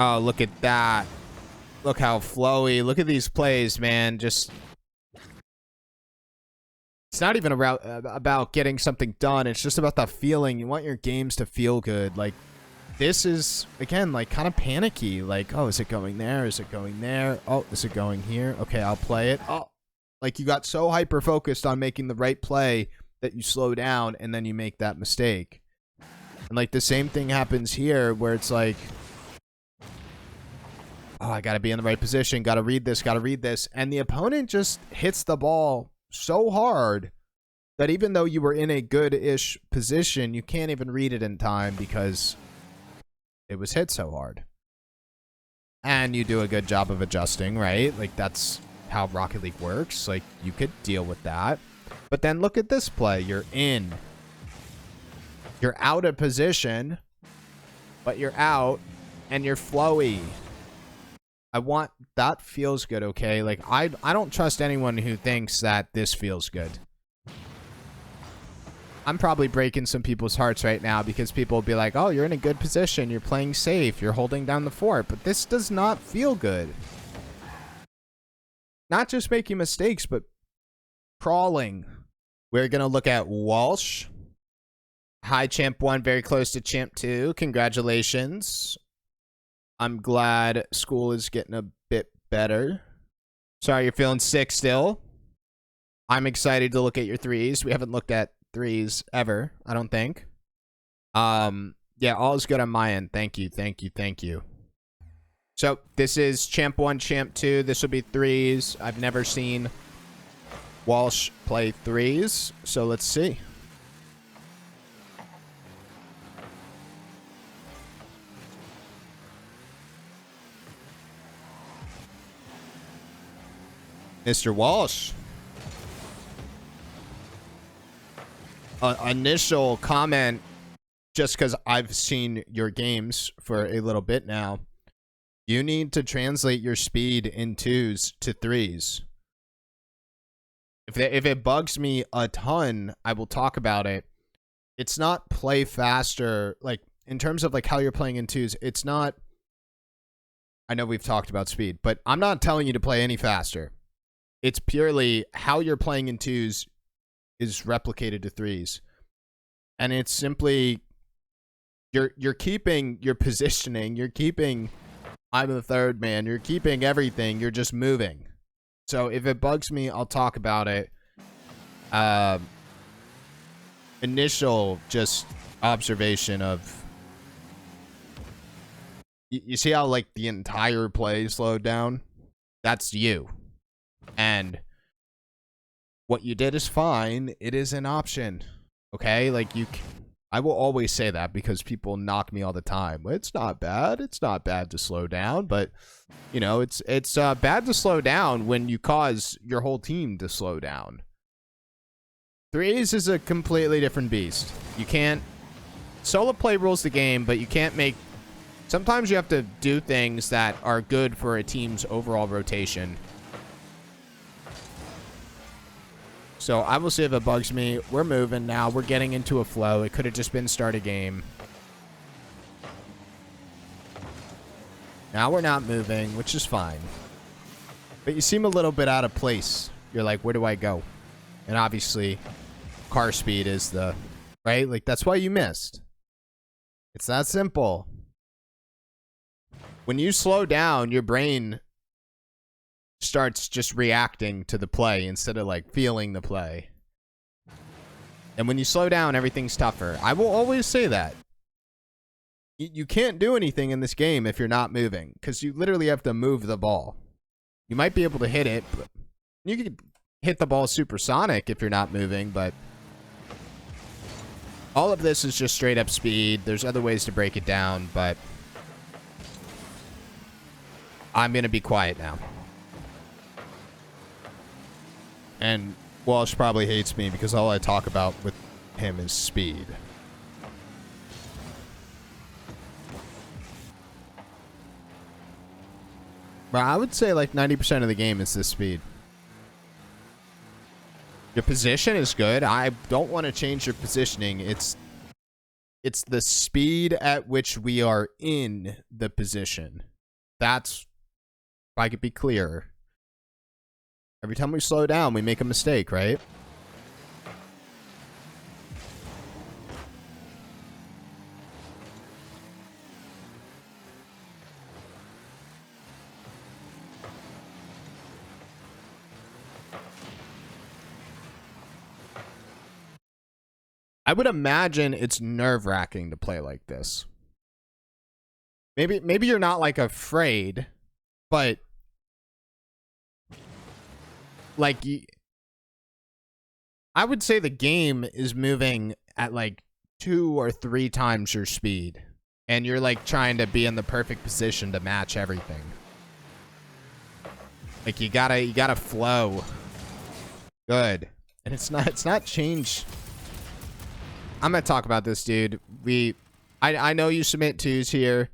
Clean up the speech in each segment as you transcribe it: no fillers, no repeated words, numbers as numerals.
Oh, look at that. Look how flowy. Look at these plays, man. Just... It's not even about getting something done. It's just about that feeling. You want your games to feel good. Like, this is, again, like, kind of panicky. Like, oh, is it going there? Is it going there? Oh, is it going here? Okay, I'll play it. Oh, like, you got so hyper-focused on making the right play that you slow down, and then you make that mistake. And, like, the same thing happens here, where it's like, oh, I gotta be in the right position. Gotta read this. Gotta read this. And the opponent just hits the ball so hard that even though you were in a good-ish position, you can't even read it in time because it was hit so hard. And you do a good job of adjusting, right? Like, that's how Rocket League works. Like, you could deal with that. But then look at this play. You're in. You're out of position, but you're out, and you're flowy. That feels good, okay? Like, I don't trust anyone who thinks that this feels good. I'm probably breaking some people's hearts right now because people will be like, oh, you're in a good position. You're playing safe. You're holding down the fort. But this does not feel good. Not just making mistakes, but crawling. We're going to look at Walsh. Hi, Champ 1. Very close to Champ 2. Congratulations. I'm glad school is getting a bit better. Sorry you're feeling sick still. I'm excited to look at your threes. We haven't looked at threes ever, I don't think. Yeah, all is good on my end. Thank you, thank you, thank you. So this is Champ 1, Champ 2. This will be threes. I've never seen Walsh play threes, so let's see. Mr. Walsh. Initial comment, just because I've seen your games for a little bit now. You need to translate your speed in 2s to 3s. If it bugs me a ton, I will talk about it. It's not play faster, like, in terms of, like, how you're playing in 2s. It's not... I know we've talked about speed, but I'm not telling you to play any faster. It's purely how you're playing in 2s is replicated to 3s. And it's simply you're keeping your positioning, you're keeping I'm the third man, you're keeping everything, you're just moving. So if it bugs me, I'll talk about it. Initial just observation of you see how, like, the entire play slowed down? That's you. And what you did is fine. It is an option. Okay? Like, I will always say that because people knock me all the time. It's not bad. It's not bad to slow down, but you know, it's bad to slow down when you cause your whole team to slow down. Threes is a completely different beast. You can't solo play rules the game, but you can't make sometimes you have to do things that are good for a team's overall rotation. So I will see if it bugs me. We're moving now. We're getting into a flow. It could have just been start a game. Now we're not moving, which is fine. But you seem a little bit out of place. You're like, where do I go? And obviously, car speed is the... Right? Like, that's why you missed. It's that simple. When you slow down, your brain starts just reacting to the play instead of, like, feeling the play. And when you slow down, everything's tougher. I will always say that. You can't do anything in this game if you're not moving, because you literally have to move the ball. You might be able to hit it, but you can hit the ball supersonic if you're not moving, but all of this is just straight up speed. There's other ways to break it down, but I'm going to be quiet now. And Walsh probably hates me because all I talk about with him is speed. But I would say like 90% of the game is this speed. Your position is good. I don't want to change your positioning. It's It's the speed at which we are in the position. That's, if I could be clearer. Every time we slow down, we make a mistake, right? I would imagine it's nerve-wracking to play like this. Maybe you're not like afraid, but like I would say the game is moving at like 2 or 3 times your speed, and you're like trying to be in the perfect position to match everything. Like you gotta flow. Good. And it's not changed. I'm gonna talk about this, dude. I know you submit 2s here,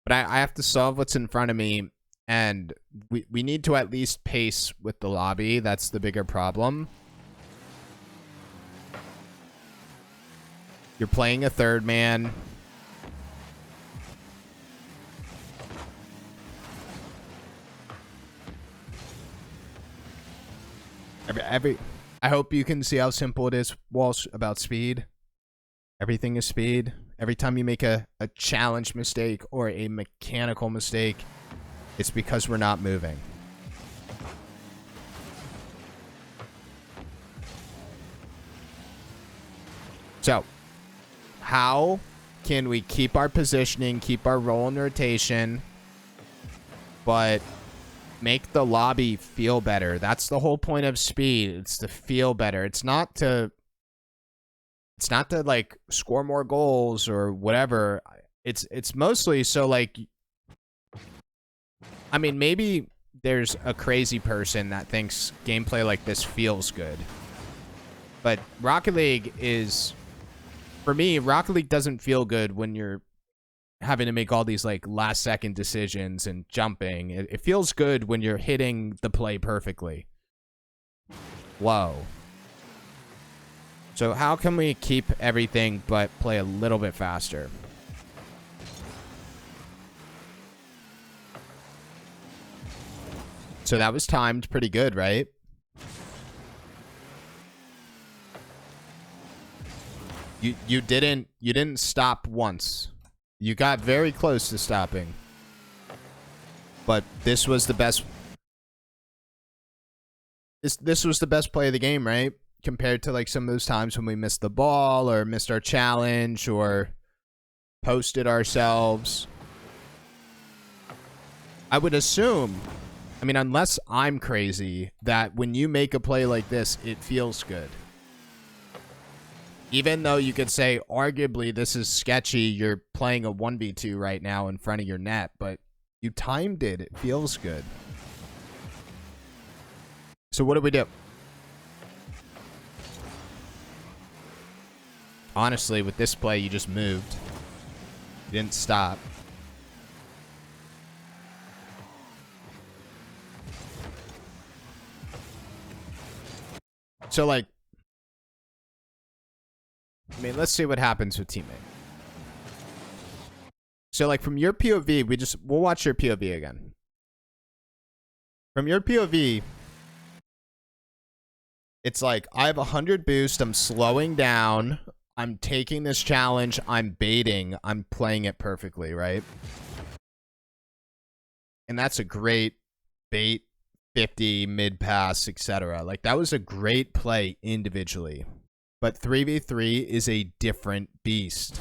but I have to solve what's in front of me, and we need to at least pace with the lobby. That's the bigger problem. You're playing a third man. I hope you can see how simple it is, Walsh, about speed. Everything is speed. Every time you make a challenge mistake or a mechanical mistake, it's because we're not moving. So, how can we keep our positioning, keep our roll and rotation, but make the lobby feel better? That's the whole point of speed. It's to feel better. It's not to like score more goals or whatever. It's mostly so like, I mean, maybe there's a crazy person that thinks gameplay like this feels good. But Rocket League is, for me, Rocket League doesn't feel good when you're having to make all these like last second decisions and jumping. It feels good when you're hitting the play perfectly. Whoa. So how can we keep everything but play a little bit faster? So that was timed pretty good, right? You didn't stop once. You got very close to stopping. But this was the best. This was the best play of the game, right? Compared to like some of those times when we missed the ball or missed our challenge or posted ourselves. I would assume, I mean, unless I'm crazy, that when you make a play like this, it feels good. Even though you could say, arguably, this is sketchy, you're playing a 1v2 right now in front of your net, but you timed it. It feels good. So what do we do? Honestly, with this play, you just moved. You didn't stop. So, like, I mean, let's see what happens with teammate. So, like, from your POV, we'll watch your POV again. From your POV, it's like, I have 100 boost, I'm slowing down, I'm taking this challenge, I'm baiting, I'm playing it perfectly, right? And that's a great bait, 50, mid pass, etc. Like, that was a great play individually. But 3v3 is a different beast.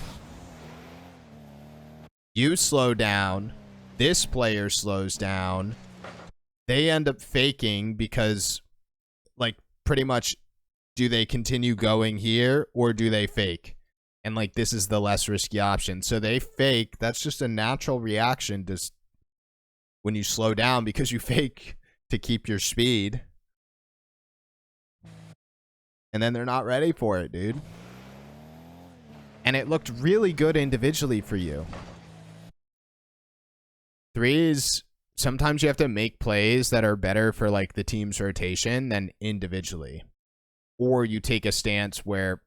You slow down, this player slows down, they end up faking because, like, pretty much, do they continue going here or do they fake? And, like, this is the less risky option. So they fake. That's just a natural reaction to when you slow down because you fake to keep your speed. And then they're not ready for it, dude. And it looked really good individually for you. Threes, sometimes you have to make plays that are better for, like, the team's rotation than individually. Or you take a stance where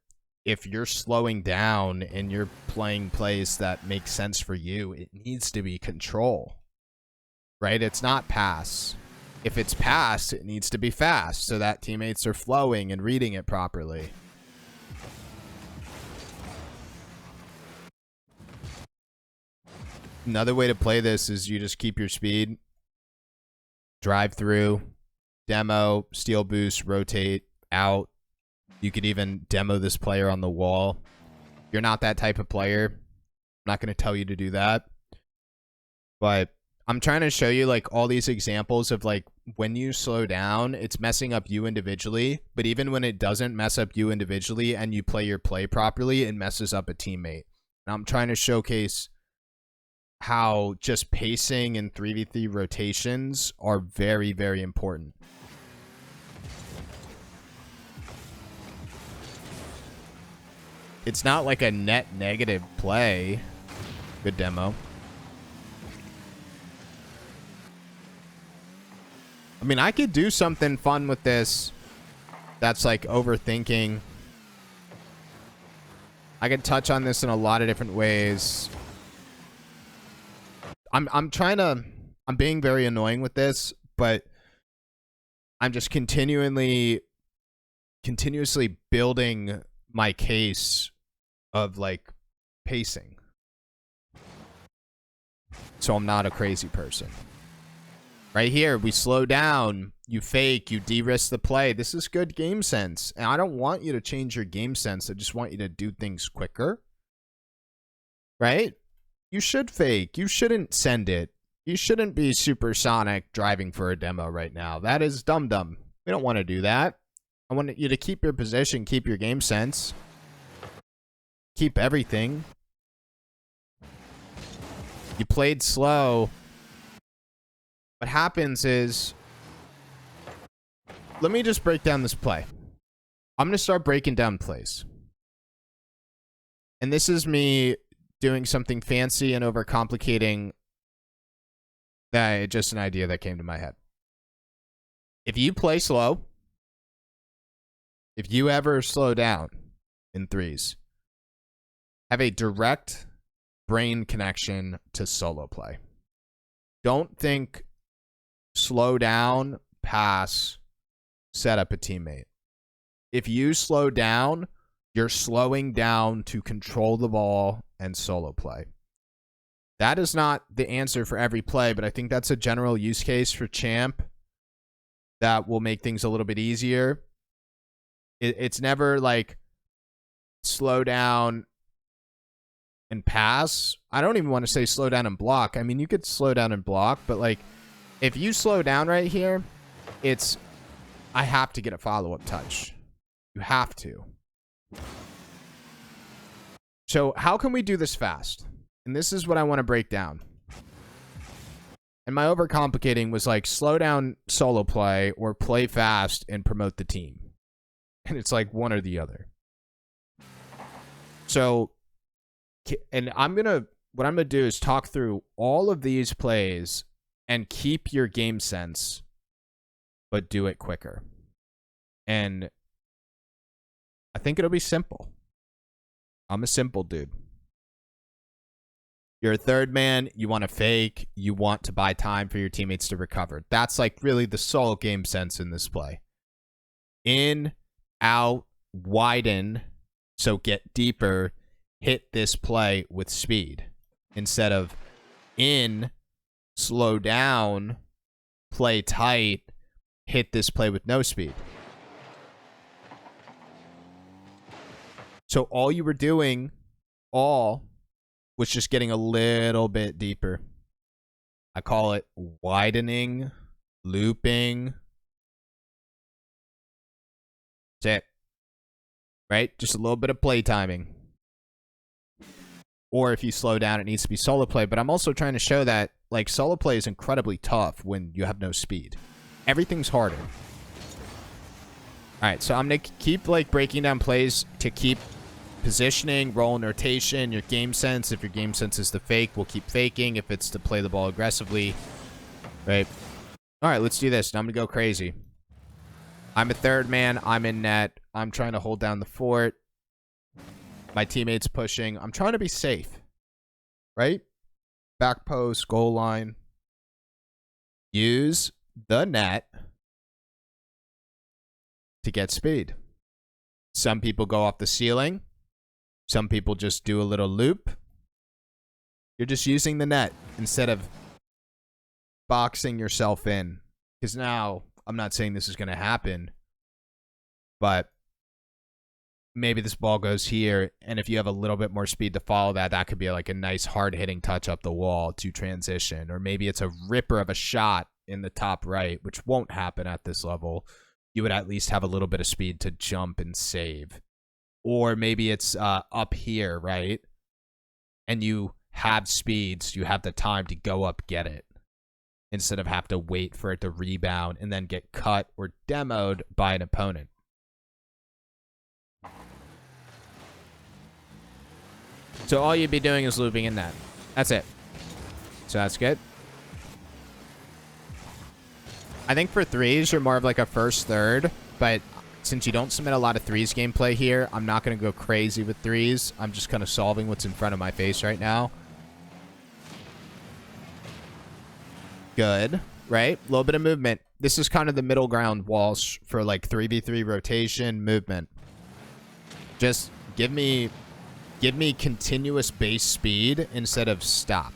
if you're slowing down and you're playing plays that make sense for you, it needs to be control, right? It's not pass. If it's pass, it needs to be fast so that teammates are flowing and reading it properly. Another way to play this is you just keep your speed, drive through, demo, steal boost, rotate, out. You could even demo this player on the wall. You're not that type of player. I'm not going to tell you to do that. But I'm trying to show you like all these examples of like when you slow down, it's messing up you individually. But even when it doesn't mess up you individually and you play your play properly, it messes up a teammate. And I'm trying to showcase how just pacing and 3v3 rotations are very, very important. It's not like a net negative play. Good demo. I mean, I could do something fun with this that's like overthinking. I could touch on this in a lot of different ways. I'm being very annoying with this, but I'm just continuously building my case of like pacing. So I'm not a crazy person. Right here, we slow down, you fake, you de-risk the play. This is good game sense. And I don't want you to change your game sense. I just want you to do things quicker. Right? You should fake. You shouldn't send it. You shouldn't be supersonic driving for a demo right now. That is dumb. We don't want to do that. I want you to keep your position, keep your game sense. Keep everything. You played slow. What happens is, let me just break down this play. I'm going to start breaking down plays. And this is me doing something fancy and overcomplicating that, just an idea that came to my head. If you play slow, if you ever slow down in threes, have a direct brain connection to solo play. Don't think slow down, pass, set up a teammate. If you slow down, you're slowing down to control the ball and solo play. That is not the answer for every play, but I think that's a general use case for champ that will make things a little bit easier. It's never like slow down and pass. I don't even want to say slow down and block. I mean, you could slow down and block, but like if you slow down right here, it's I have to get a follow-up touch. You have to. So how can we do this fast? And this is what I want to break down. And my overcomplicating was like slow down solo play or play fast and promote the team. And it's like one or the other. So, and what I'm going to do is talk through all of these plays and keep your game sense, but do it quicker. And I think it'll be simple. I'm a simple dude. You're a third man. You want to fake. You want to buy time for your teammates to recover. That's like really the sole game sense in this play. In, out, widen. So get deeper. Hit this play with speed. Instead of in, slow down, play tight, hit this play with no speed. So all you were doing, was just getting a little bit deeper. I call it widening, looping. That's it. Right? Just a little bit of play timing. Or if you slow down, it needs to be solo play. But I'm also trying to show that like solo play is incredibly tough when you have no speed. Everything's harder. All right, so I'm going to keep like breaking down plays to keep positioning, roll and rotation, your game sense. If your game sense is to fake, we'll keep faking. If it's to play the ball aggressively, right? All right, let's do this. Now I'm going to go crazy. I'm a third man. I'm in net. I'm trying to hold down the fort. My teammate's pushing. I'm trying to be safe. Right? Back post, goal line. Use the net to get speed. Some people go off the ceiling. Some people just do a little loop. You're just using the net instead of boxing yourself in. Because now, I'm not saying this is going to happen, but maybe this ball goes here, and if you have a little bit more speed to follow that, that could be like a nice hard-hitting touch up the wall to transition. Or maybe it's a ripper of a shot in the top right, which won't happen at this level. You would at least have a little bit of speed to jump and save. Or maybe it's up here, right? And you have speeds, you have the time to go up, get it, instead of have to wait for it to rebound and then get cut or demoed by an opponent. So all you'd be doing is looping in that. That's it. So that's good. I think for threes, you're more of like a first third, but since you don't submit a lot of threes gameplay here, I'm not going to go crazy with threes. I'm just kind of solving what's in front of my face right now. Good, right? A little bit of movement. This is kind of the middle ground walls for like 3v3 rotation movement. Just give me continuous base speed instead of stop.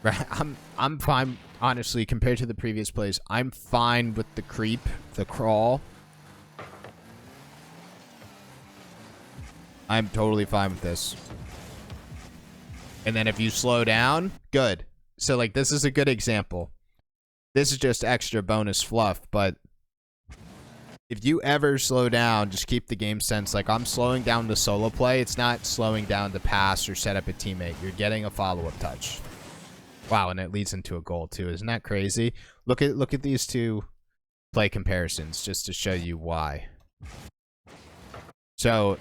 Right? I'm fine, honestly, compared to the previous plays. I'm fine with the creep, the crawl. I'm totally fine with this. And then if you slow down, good. So, like, this is a good example. This is just extra bonus fluff, but if you ever slow down, just keep the game sense. Like, I'm slowing down the solo play. It's not slowing down to pass or set up a teammate. You're getting a follow-up touch. Wow, and it leads into a goal, too. Isn't that crazy? Look at these two play comparisons just to show you why. So,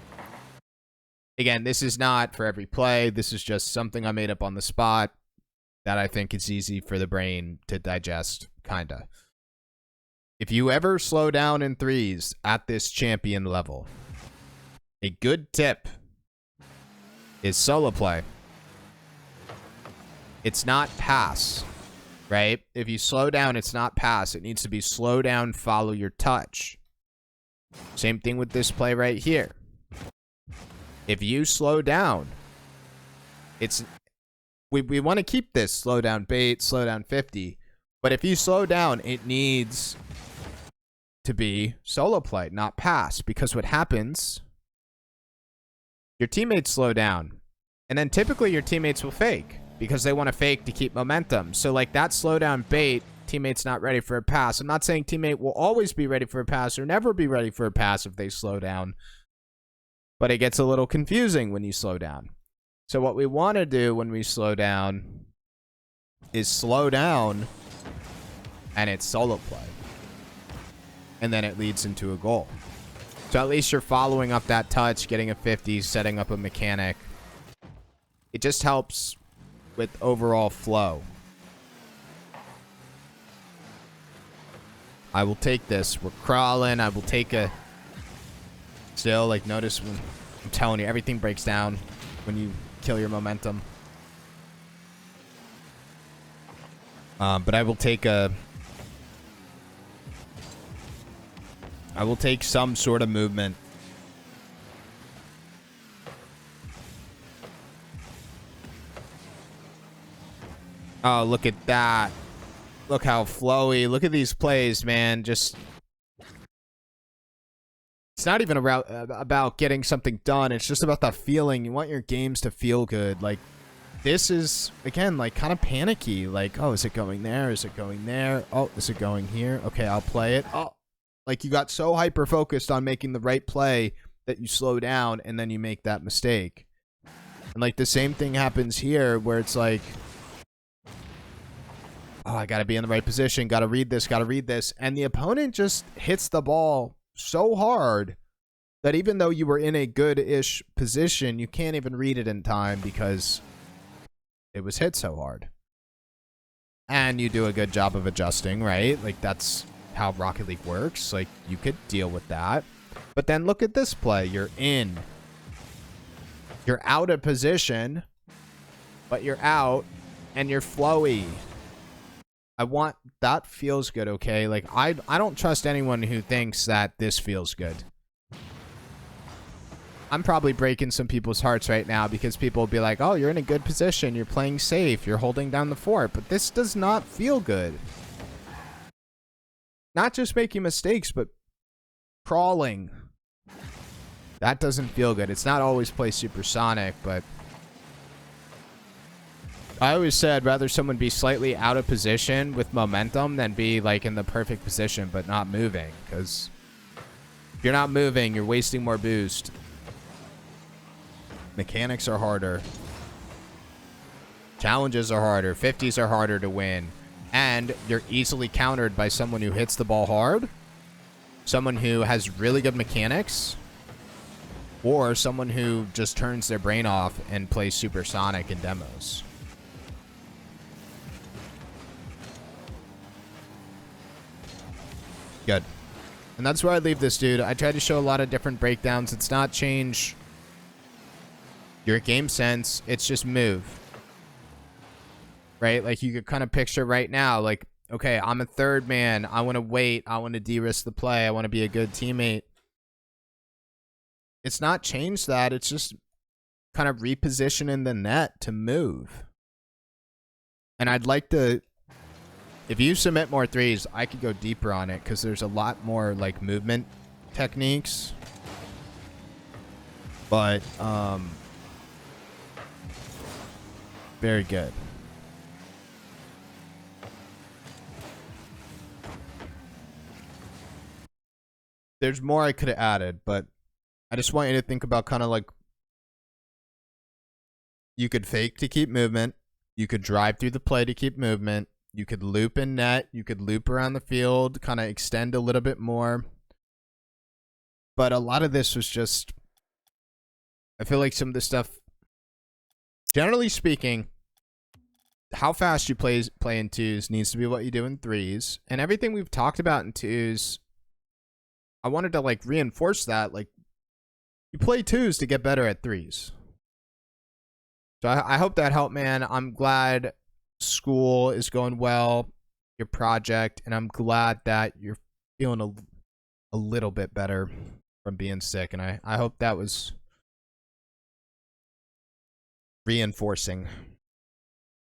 again, this is not for every play. This is just something I made up on the spot that I think is easy for the brain to digest, kinda. If you ever slow down in threes at this champion level, a good tip is solo play. It's not pass, right? If you slow down, it's not pass. It needs to be slow down, follow your touch. Same thing with this play right here. If you slow down, we want to keep this slow down bait, slow down 50. But if you slow down, it needs to be solo play, not pass. Because what happens, your teammates slow down. And then typically your teammates will fake because they want to fake to keep momentum. So like that slow down bait, teammate's not ready for a pass. I'm not saying teammate will always be ready for a pass or never be ready for a pass if they slow down. But it gets a little confusing when you slow down. So what we want to do when we slow down is slow down and it's solo play. And then it leads into a goal. So at least you're following up that touch, getting a 50, setting up a mechanic. It just helps with overall flow. I will take this. We're crawling. I will take a... Still, like, notice when... I'm telling you, everything breaks down when you kill your momentum. But I will take a... I will take some sort of movement. Oh, look at that. Look how flowy. Look at these plays, man. Just... It's not even about getting something done. It's just about that feeling. You want your games to feel good. Like, this is, again, like, kind of panicky. Like, oh, is it going there? Is it going there? Oh, is it going here? Okay, I'll play it. Oh, like, you got so hyper-focused on making the right play that you slow down, and then you make that mistake. And, like, the same thing happens here, where it's like... Oh, I gotta be in the right position. Gotta read this. Gotta read this. And the opponent just hits the ball so hard that even though you were in a good-ish position, you can't even read it in time because it was hit so hard. And you do a good job of adjusting, right? Like, that's how Rocket League works. Like, you could deal with that. But then look at this play. You're in. You're out of position, but you're out, and you're flowy. That feels good, okay? Like, I don't trust anyone who thinks that this feels good. I'm probably breaking some people's hearts right now because people will be like, oh, you're in a good position. You're playing safe. You're holding down the fort. But this does not feel good. Not just making mistakes, but crawling. That doesn't feel good. It's not always play supersonic, but I always said rather someone be slightly out of position with momentum than be like in the perfect position but not moving. Because if you're not moving, you're wasting more boost. Mechanics are harder. Challenges are harder. 50s are harder to win. And you're easily countered by someone who hits the ball hard. Someone who has really good mechanics. Or someone who just turns their brain off and plays supersonic in demos. Good. And that's where I leave this, dude. I tried to show a lot of different breakdowns. It's not change your game sense. It's just move. Right? Like, you could kind of picture right now, like, okay, I'm a third man. I want to wait. I want to de-risk the play. I want to be a good teammate. It's not change that. It's just kind of repositioning the net to move. And I'd like to... If you submit more threes, I could go deeper on it because there's a lot more like movement techniques. But very good. There's more I could have added, but I just want you to think about kind of like you could fake to keep movement. You could drive through the play to keep movement. You could loop in net. You could loop around the field, kind of extend a little bit more. But a lot of this was just... I feel like some of this stuff... Generally speaking, how fast you play in twos needs to be what you do in threes. And everything we've talked about in twos, I wanted to like reinforce that. Like, you play twos to get better at threes. So I hope that helped, man. I'm glad school is going well, your project, and I'm glad that you're feeling a little bit better from being sick. And I hope that was reinforcing.